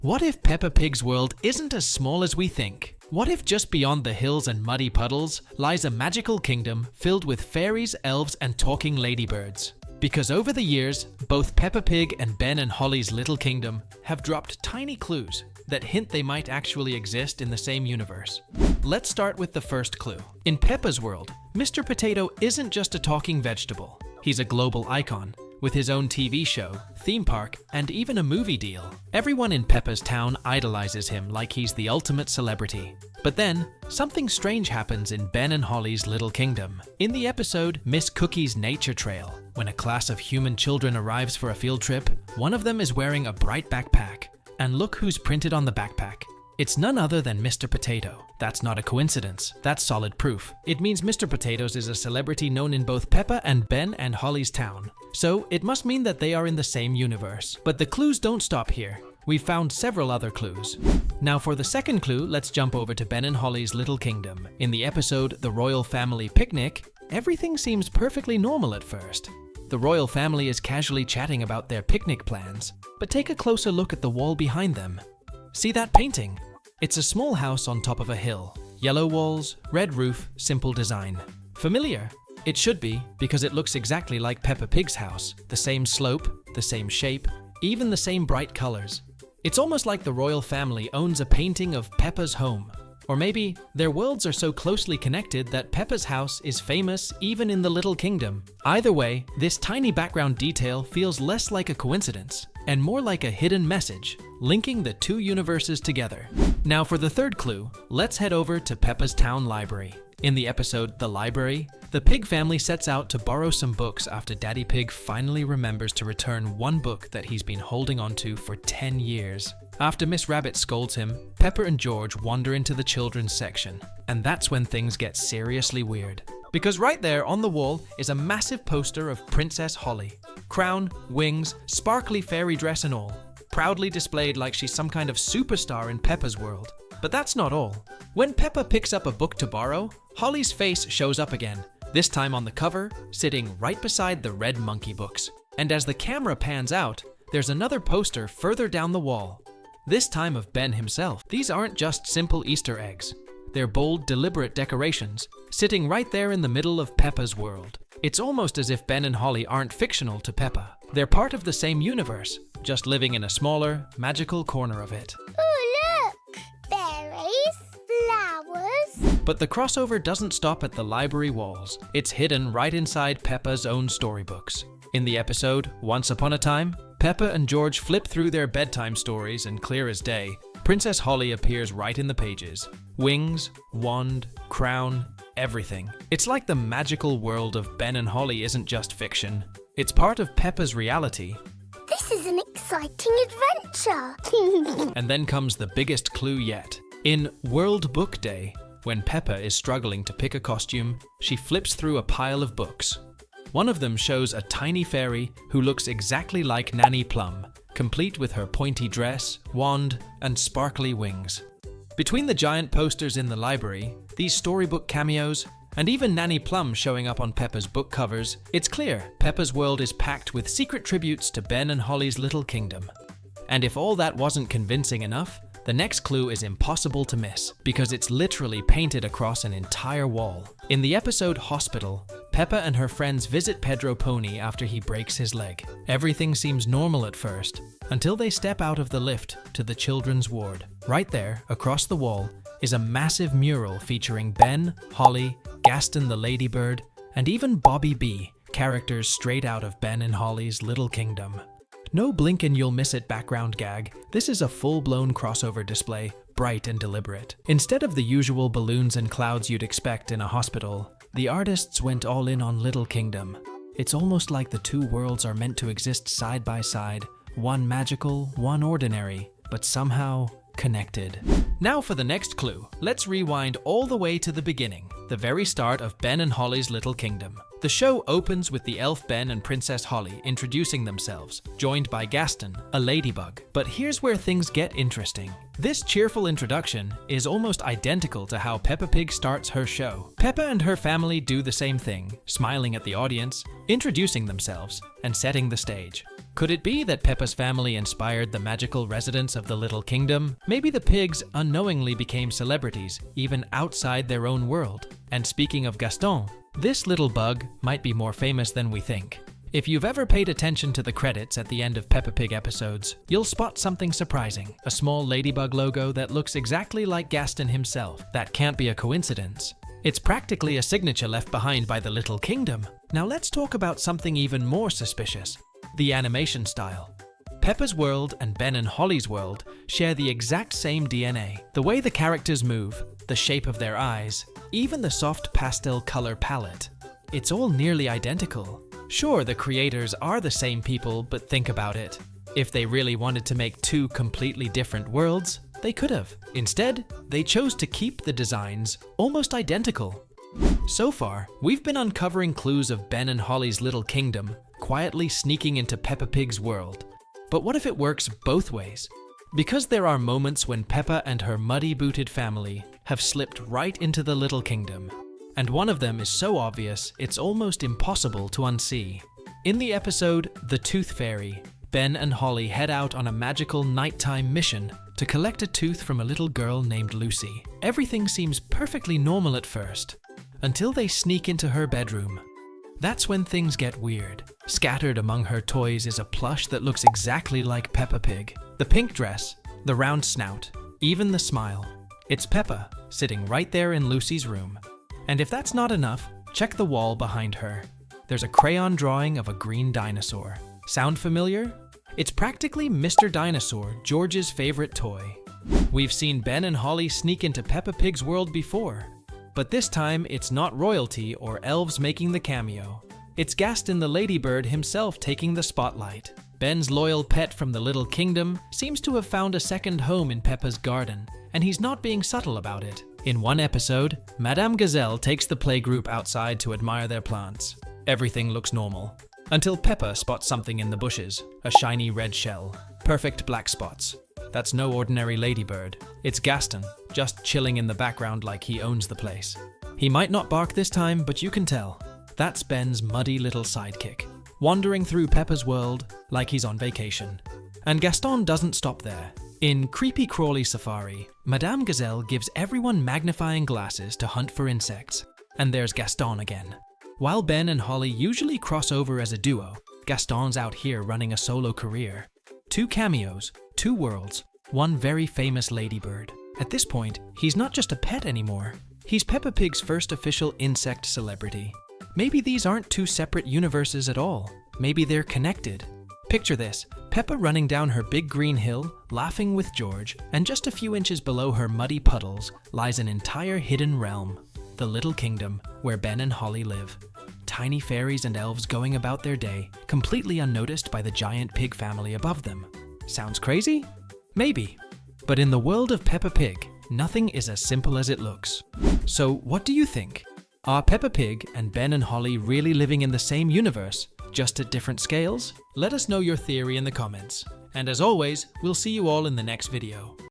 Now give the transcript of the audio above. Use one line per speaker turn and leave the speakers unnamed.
What if Peppa Pig's world isn't as small as we think? What if just beyond the hills and muddy puddles lies a magical kingdom filled with fairies, elves, and talking ladybirds? Because over the years, both Peppa Pig and Ben and Holly's Little Kingdom have dropped tiny clues that hint they might actually exist in the same universe. Let's start with the first clue. In Peppa's world, Mr. Potato isn't just a talking vegetable. He's a global icon, with his own TV show, theme park, and even a movie deal. Everyone in Peppa's town idolizes him like he's the ultimate celebrity. But then, something strange happens in Ben and Holly's Little Kingdom. In the episode Miss Cookie's Nature Trail, when a class of human children arrives for a field trip, one of them is wearing a bright backpack. And look who's printed on the backpack. It's none other than Mr. Potato. That's not a coincidence. That's solid proof. It means Mr. Potatoes is a celebrity known in both Peppa and Ben and Holly's town. So it must mean that they are in the same universe. But the clues don't stop here. We've found several other clues. Now for the second clue, let's jump over to Ben and Holly's Little Kingdom. In the episode The Royal Family Picnic, everything seems perfectly normal at first. The royal family is casually chatting about their picnic plans. But take a closer look at the wall behind them. See that painting? It's a small house on top of a hill. Yellow walls, red roof, simple design. Familiar? It should be, because it looks exactly like Peppa Pig's house. The same slope, the same shape, even the same bright colors. It's almost like the royal family owns a painting of Peppa's home. Or maybe their worlds are so closely connected that Peppa's house is famous even in the Little Kingdom. Either way, this tiny background detail feels less like a coincidence and more like a hidden message, linking the two universes together. Now for the third clue, let's head over to Peppa's town library. In the episode The Library, the Pig family sets out to borrow some books after Daddy Pig finally remembers to return one book that he's been holding onto for 10 years. After Miss Rabbit scolds him, Peppa and George wander into the children's section. And that's when things get seriously weird. Because right there on the wall is a massive poster of Princess Holly. Crown, wings, sparkly fairy dress and all. Proudly displayed like she's some kind of superstar in Peppa's world. But that's not all. When Peppa picks up a book to borrow, Holly's face shows up again. This time on the cover, sitting right beside the red monkey books. And as the camera pans out, there's another poster further down the wall. This time of Ben himself. These aren't just simple Easter eggs. They're bold, deliberate decorations, sitting right there in the middle of Peppa's world. It's almost as if Ben and Holly aren't fictional to Peppa. They're part of the same universe, just living in a smaller, magical corner of it.
Oh look! Berries, flowers.
But the crossover doesn't stop at the library walls. It's hidden right inside Peppa's own storybooks. In the episode Once Upon a Time, Peppa and George flip through their bedtime stories and clear as day, Princess Holly appears right in the pages. Wings, wand, crown, everything. It's like the magical world of Ben and Holly isn't just fiction. It's part of Peppa's reality.
This is an exciting adventure.
And then comes the biggest clue yet. In World Book Day, when Peppa is struggling to pick a costume, she flips through a pile of books. One of them shows a tiny fairy who looks exactly like Nanny Plum, complete with her pointy dress, wand, and sparkly wings. Between the giant posters in the library, these storybook cameos, and even Nanny Plum showing up on Peppa's book covers, it's clear Peppa's world is packed with secret tributes to Ben and Holly's Little Kingdom. And if all that wasn't convincing enough, the next clue is impossible to miss, because it's literally painted across an entire wall. In the episode Hospital, Peppa and her friends visit Pedro Pony after he breaks his leg. Everything seems normal at first, until they step out of the lift to the children's ward. Right there, across the wall, is a massive mural featuring Ben, Holly, Gaston the ladybird, and even Bobby B, characters straight out of Ben and Holly's Little Kingdom. No blink and you'll miss it background gag. This is a full-blown crossover display, bright and deliberate. Instead of the usual balloons and clouds you'd expect in a hospital, the artists went all in on Little Kingdom. It's almost like the two worlds are meant to exist side by side, one magical, one ordinary, but somehow connected. Now for the next clue. Let's rewind all the way to the beginning, the very start of Ben and Holly's Little Kingdom. The show opens with the elf Ben and Princess Holly introducing themselves, joined by Gaston, a ladybug. But here's where things get interesting. This cheerful introduction is almost identical to how Peppa Pig starts her show. Peppa and her family do the same thing, smiling at the audience, introducing themselves, and setting the stage. Could it be that Peppa's family inspired the magical residents of the Little Kingdom? Maybe the pigs unknowingly became celebrities, even outside their own world. And speaking of Gaston, this little bug might be more famous than we think. If you've ever paid attention to the credits at the end of Peppa Pig episodes, you'll spot something surprising. A small ladybug logo that looks exactly like Gaston himself. That can't be a coincidence. It's practically a signature left behind by the Little Kingdom. Now let's talk about something even more suspicious. The animation style. Peppa's world and Ben and Holly's world share the exact same DNA. The way the characters move, the shape of their eyes, even the soft pastel color palette. It's all nearly identical. Sure, the creators are the same people, but think about it. If they really wanted to make two completely different worlds, they could have. Instead, they chose to keep the designs almost identical. So far, we've been uncovering clues of Ben and Holly's Little Kingdom quietly sneaking into Peppa Pig's world. But what if it works both ways? Because there are moments when Peppa and her muddy-booted family have slipped right into the Little Kingdom. And one of them is so obvious, it's almost impossible to unsee. In the episode The Tooth Fairy, Ben and Holly head out on a magical nighttime mission to collect a tooth from a little girl named Lucy. Everything seems perfectly normal at first, until they sneak into her bedroom. That's when things get weird. Scattered among her toys is a plush that looks exactly like Peppa Pig. The pink dress, the round snout, even the smile. It's Peppa, sitting right there in Lucy's room. And if that's not enough, check the wall behind her. There's a crayon drawing of a green dinosaur. Sound familiar? It's practically Mr. Dinosaur, George's favorite toy. We've seen Ben and Holly sneak into Peppa Pig's world before. But this time, it's not royalty or elves making the cameo. It's Gaston the ladybird himself taking the spotlight. Ben's loyal pet from the Little Kingdom seems to have found a second home in Peppa's garden, and he's not being subtle about it. In one episode, Madame Gazelle takes the playgroup outside to admire their plants. Everything looks normal, until Peppa spots something in the bushes, a shiny red shell, perfect black spots. That's no ordinary ladybird. It's Gaston, just chilling in the background like he owns the place. He might not bark this time, but you can tell. That's Ben's muddy little sidekick, wandering through Peppa's world like he's on vacation. And Gaston doesn't stop there. In Creepy Crawly Safari, Madame Gazelle gives everyone magnifying glasses to hunt for insects. And there's Gaston again. While Ben and Holly usually cross over as a duo, Gaston's out here running a solo career. 2 cameos, 2 worlds, 1 very famous ladybird. At this point, he's not just a pet anymore. He's Peppa Pig's first official insect celebrity. Maybe these aren't 2 separate universes at all. Maybe they're connected. Picture this, Peppa running down her big green hill, laughing with George, and just a few inches below her muddy puddles lies an entire hidden realm. The Little Kingdom, where Ben and Holly live. Tiny fairies and elves going about their day, completely unnoticed by the giant pig family above them. Sounds crazy? Maybe. But in the world of Peppa Pig, nothing is as simple as it looks. So what do you think? Are Peppa Pig and Ben and Holly really living in the same universe, just at different scales? Let us know your theory in the comments. And as always, we'll see you all in the next video.